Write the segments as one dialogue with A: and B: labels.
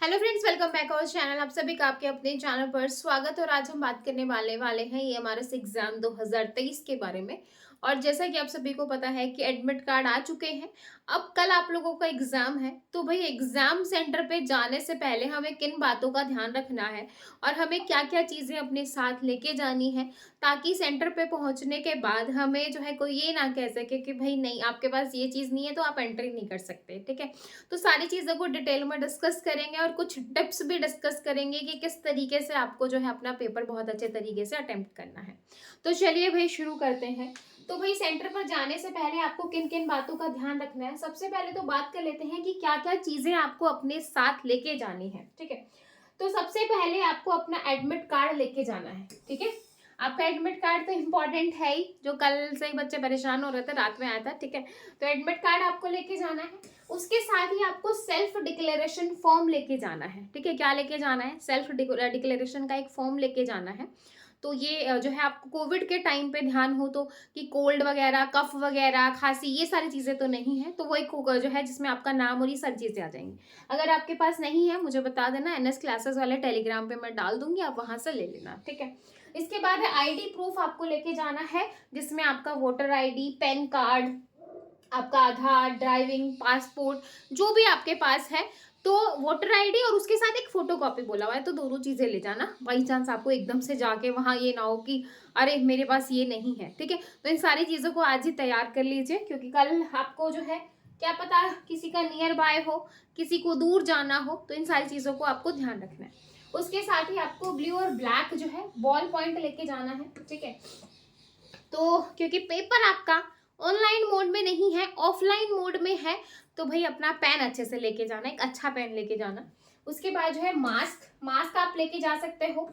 A: Hello friends, welcome back our channel. आप सभी का आपके अपने चैनल पर स्वागत है। और आज हम बात करने वाले हैं ये हमारे एग्जाम 2023 के बारे में। और जैसा कि आप सभी को पता है कि एडमिट कार्ड आ चुके हैं। अब कल आप लोगों का एग्जाम है, तो भाई एग्जाम सेंटर पे जाने से पहले हमें किन बातों का ध्यान रखना है और हमें क्या क्या चीजें अपने साथ लेके जानी है, ताकि सेंटर पे पहुंचने के बाद हमें जो है कोई ये ना कह सके कि भाई नहीं, आपके पास ये चीज नहीं है तो आप एंट्री नहीं कर सकते। ठीक है, तो सारी चीज़ों को डिटेल में डिस्कस करेंगे और कुछ टिप्स भी डिस्कस करेंगे कि किस तरीके से आपको जो है अपना पेपर बहुत अच्छे तरीके से अटेम्प्ट करना है। तो चलिए भाई शुरू करते हैं। तो भाई सेंटर पर जाने से पहले आपको किन किन बातों का ध्यान रखना है, सबसे पहले तो बात कर लेते हैं कि क्या क्या चीज़ें आपको अपने साथ लेके जानी है। ठीक है, तो सबसे पहले आपको अपना एडमिट कार्ड लेके जाना है। ठीक है, आपका एडमिट कार्ड तो इम्पोर्टेंट है ही, जो कल से ही बच्चे परेशान हो रहे थे, रात में आया था। ठीक है, तो एडमिट कार्ड आपको लेके जाना है। उसके साथ ही आपको सेल्फ डिक्लेरेशन फॉर्म लेके जाना है। ठीक है, क्या लेके जाना है? सेल्फ डिक्लेरेशन का एक फॉर्म लेके जाना है। तो ये जो है आपको कोविड के टाइम पे ध्यान हो तो कि कोल्ड वगैरह, कफ वगैरह, खांसी, ये सारी चीज़ें तो नहीं है, तो वो एक जो है जिसमें आपका नाम और ये सारी चीज़ें आ जाएंगी। अगर आपके पास नहीं है मुझे बता देना, एनएस क्लासेस वाले टेलीग्राम पे मैं डाल दूंगी, आप वहां से ले लेना। ठीक है, इसके बाद है आईडी प्रूफ आपको लेके जाना है, जिसमें आपका वोटर आईडी, पैन कार्ड, आपका आधार, ड्राइविंग, पासपोर्ट, जो भी आपके पास है। तो वोटर आईडी और उसके साथ एक फोटो कॉपी बोला हुआ है, तो दोनों चीजें ले जाना। बाई चांस आपको एकदम से जाके वहां ये ना हो कि अरे मेरे पास ये नहीं है। ठीक है, तो इन सारी चीजों को आज ही तैयार कर लीजिए, क्योंकि कल आपको जो है क्या पता किसी का नियर बाय हो, किसी को दूर जाना हो, तो इन सारी चीजों को आपको ध्यान रखना है। उसके साथ ही आपको ब्लू और ब्लैक जो है बॉल पॉइंट लेके जाना है। ठीक है, तो क्योंकि पेपर आपका ऑनलाइन मोड में नहीं है, ऑफलाइन मोड में है, तो भाई अपना पेन अच्छे से लेके जाना, एक अच्छा पेन लेके जाना। उसके बाद जो है मास्क, मास्क आप लेके जा सकते हो।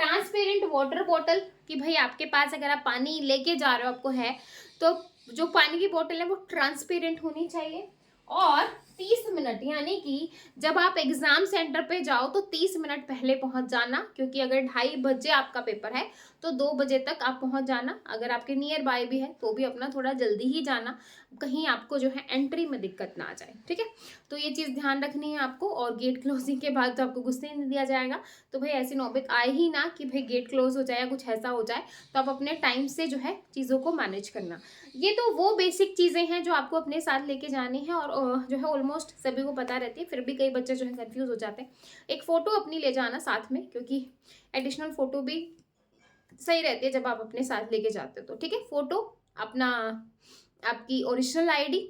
A: ट्रांसपेरेंट वाटर बॉटल, कि भाई आपके पास अगर आप पानी लेके जा रहे हो, आपको है तो जो पानी की बोतल है वो ट्रांसपेरेंट होनी चाहिए। और 30 मिनट, यानी कि जब आप एग्जाम सेंटर पे जाओ तो 30 मिनट पहले पहुंच जाना, क्योंकि अगर 2:30 बजे आपका पेपर है तो 2 बजे तक आप पहुंच जाना। अगर आपके नियर बाय भी है तो भी अपना थोड़ा जल्दी ही जाना, कहीं आपको जो है एंट्री में दिक्कत ना आ जाए। ठीक है, तो ये चीज़ ध्यान रखनी है आपको। और गेट क्लोजिंग के बाद तो आपको घुसने नहीं दिया जाएगा, तो भाई ऐसी नौबत आए ही ना कि भाई गेट क्लोज हो जाए या कुछ ऐसा हो जाए, तो आप अपने टाइम से जो है चीज़ों को मैनेज करना। ये तो वो बेसिक चीज़ें हैं जो आपको अपने साथ लेके जानी है, और जो है ऑलमोस्ट सभी को पता रहती है, फिर भी कई बच्चे जो है कंफ्यूज हो जाते हैं। एक फ़ोटो अपनी ले जाना साथ में, क्योंकि एडिशनल फ़ोटो भी सही रहती है जब आप अपने साथ लेके जाते हो। तो ठीक है, फ़ोटो अपना, आपकी ओरिजिनल आईडी,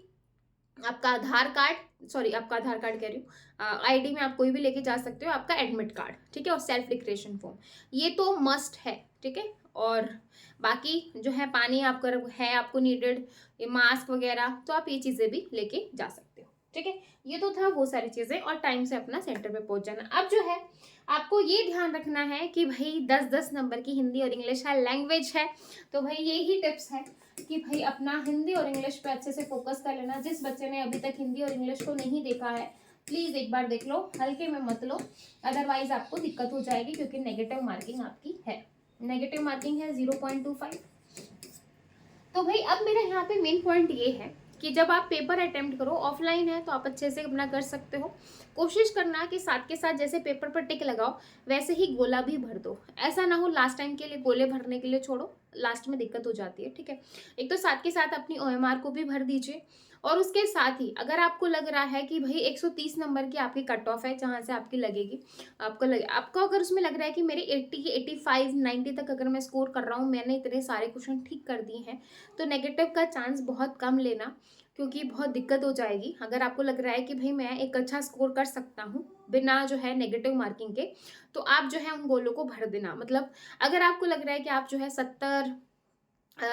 A: आपका आधार कार्ड, सॉरी आपका आधार कार्ड कह रही हूँ, आईडी में आप कोई भी लेके जा सकते हो, आपका एडमिट कार्ड। ठीक है, और सेल्फ डिक्लेरेशन फॉर्म, ये तो मस्ट है। ठीक है, और बाकी जो है पानी आपका है आपको नीडेड, ये मास्क वगैरह, तो आप ये चीज़ें भी लेके जा सकते हो। ठीक है, ये तो था वो सारी चीज़ें, और टाइम से अपना सेंटर पे पहुंच जाना। अब जो है आपको ये ध्यान रखना है कि भाई 10-10 नंबर की हिंदी और इंग्लिश है, लैंग्वेज है, तो भाई यही टिप्स है कि भाई अपना हिंदी और इंग्लिश पे अच्छे से फोकस कर लेना। जिस बच्चे ने अभी तक हिंदी और इंग्लिश को नहीं देखा है, प्लीज एक बार देख लो, हल्के में मत लो, अदरवाइज आपको दिक्कत हो जाएगी, क्योंकि नेगेटिव मार्किंग आपकी है, नेगेटिव मार्किंग है 0.25। तो भाई अब मेरा यहाँ पे मेन पॉइंट ये है कि जब आप पेपर अटेम्प्ट करो, ऑफलाइन है तो आप अच्छे से अपना कर सकते हो। कोशिश करना कि साथ के साथ जैसे पेपर पर टिक लगाओ वैसे ही गोला भी भर दो। ऐसा ना हो लास्ट टाइम के लिए गोले भरने के लिए छोड़ो, लास्ट में दिक्कत हो जाती है। ठीक है, एक तो साथ के साथ अपनी ओएमआर को भी भर दीजिए, और उसके साथ ही अगर आपको लग रहा है कि भाई 130 नंबर की आपकी कट ऑफ है जहाँ से आपकी लगेगी, आपको अगर उसमें लग रहा है कि मेरे 80, 85, 90 तक अगर मैं स्कोर कर रहा हूँ, मैंने इतने सारे क्वेश्चन ठीक कर दिए हैं, तो नेगेटिव का चांस बहुत कम लेना, क्योंकि बहुत दिक्कत हो जाएगी। अगर आपको लग रहा है कि भाई मैं एक अच्छा स्कोर कर सकता हूँ बिना जो है नेगेटिव मार्किंग के, तो आप जो है उन गोलों को भर देना। मतलब अगर आपको लग रहा है कि आप जो है 70,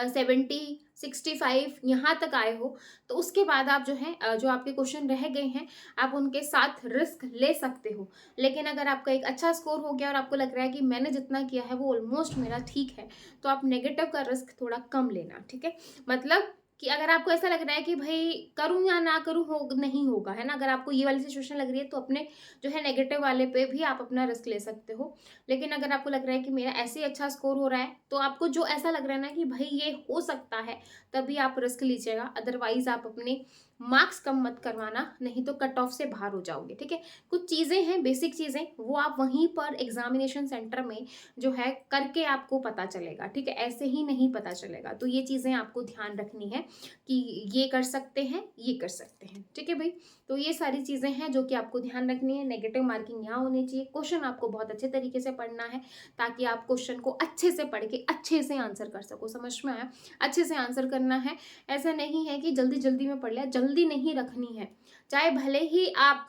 A: 70, 65 यहाँ तक आए हो, तो उसके बाद आप जो है जो आपके क्वेश्चन रह गए हैं आप उनके साथ रिस्क ले सकते हो। लेकिन अगर आपका एक अच्छा स्कोर हो गया और आपको लग रहा है कि मैंने जितना किया है वो ऑलमोस्ट मेरा ठीक है, तो आप नेगेटिव का रिस्क थोड़ा कम लेना। ठीक है, मतलब कि अगर आपको ऐसा लग रहा है कि भाई करूं या ना करूं, हो नहीं होगा, है ना, अगर आपको ये वाली सिचुएशन लग रही है, तो अपने जो है नेगेटिव वाले पे भी आप अपना रिस्क ले सकते हो। लेकिन अगर आपको लग रहा है कि मेरा ऐसे ही अच्छा स्कोर हो रहा है, तो आपको जो ऐसा लग रहा है ना कि भाई ये हो सकता है, तभी आप रिस्क लीजिएगा। अदरवाइज आप अपने मार्क्स कम मत करवाना, नहीं तो कट ऑफ से बाहर हो जाओगे, ठीक है। कुछ चीज़ें हैं, बेसिक चीज़ें, वो आप वहीं पर एग्जामिनेशन सेंटर में जो है करके आपको पता चलेगा, ठीक है, ऐसे ही नहीं पता चलेगा। तो ये चीज़ें आपको ध्यान रखनी है कि ये कर सकते हैं, ये कर सकते हैं, ठीक है भाई। तो ये सारी चीज़ें हैं जो कि आपको ध्यान रखनी है। नेगेटिव मार्किंग यहाँ होनी चाहिए। क्वेश्चन आपको बहुत अच्छे तरीके से पढ़ना है ताकि आप क्वेश्चन को अच्छे से पढ़ के अच्छे से आंसर कर सको। समझ में आया? अच्छे से आंसर करना है। ऐसा नहीं है कि जल्दी जल्दी में पढ़ लिया, जल्दी नहीं रखनी है। चाहे भले ही आप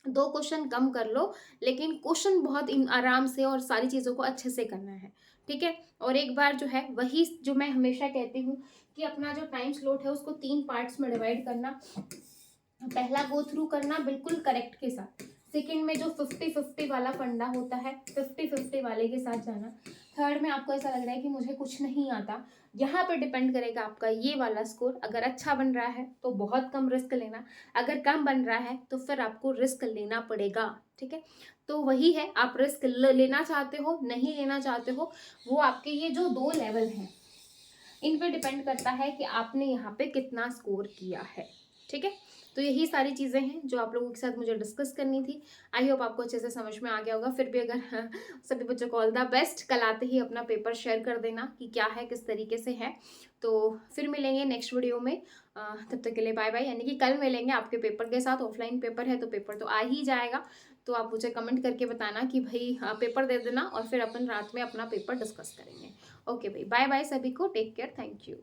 A: 2 क्वेश्चन कम कर लो, लेकिन क्वेश्चन बहुत आराम से और सारी चीज़ों को अच्छे से करना है, ठीक है। और एक बार जो है वही जो मैं हमेशा कहती हूँ कि अपना जो टाइम स्लॉट है उसको 3 पार्ट्स में डिवाइड करना। पहला गो थ्रू करना बिल्कुल करेक्ट के साथ। सेकंड में जो 50-50 वाला फंडा होता है, 50-50 वाले के साथ जाना। थर्ड में आपको ऐसा लग रहा है कि मुझे कुछ नहीं आता, यहाँ पे डिपेंड करेगा आपका ये वाला स्कोर। अगर अच्छा बन रहा है तो बहुत कम रिस्क लेना, अगर कम बन रहा है तो फिर आपको रिस्क लेना पड़ेगा, ठीक है। तो वही है, आप रिस्क लेना चाहते हो नहीं लेना चाहते हो, वो आपके ये जो 2 लेवल हैं इन पे डिपेंड करता है कि आपने यहाँ पे कितना स्कोर किया है, ठीक है। तो यही सारी चीज़ें हैं जो आप लोगों के साथ मुझे डिस्कस करनी थी। आई होप आपको अच्छे से समझ में आ गया होगा। फिर भी अगर सभी बच्चों को ऑल द बेस्ट। कल आते ही अपना पेपर शेयर कर देना कि क्या है, किस तरीके से है। तो फिर मिलेंगे नेक्स्ट वीडियो में। तब तक के लिए बाय बाय। यानी कि कल मिलेंगे आपके पेपर के साथ। ऑफलाइन पेपर है तो पेपर तो आ ही जाएगा। तो आप मुझे कमेंट करके बताना कि भाई पेपर दे देना, और फिर अपन रात में अपना पेपर डिस्कस करेंगे। ओके भाई, बाय बाय सभी को। Take care, thank you.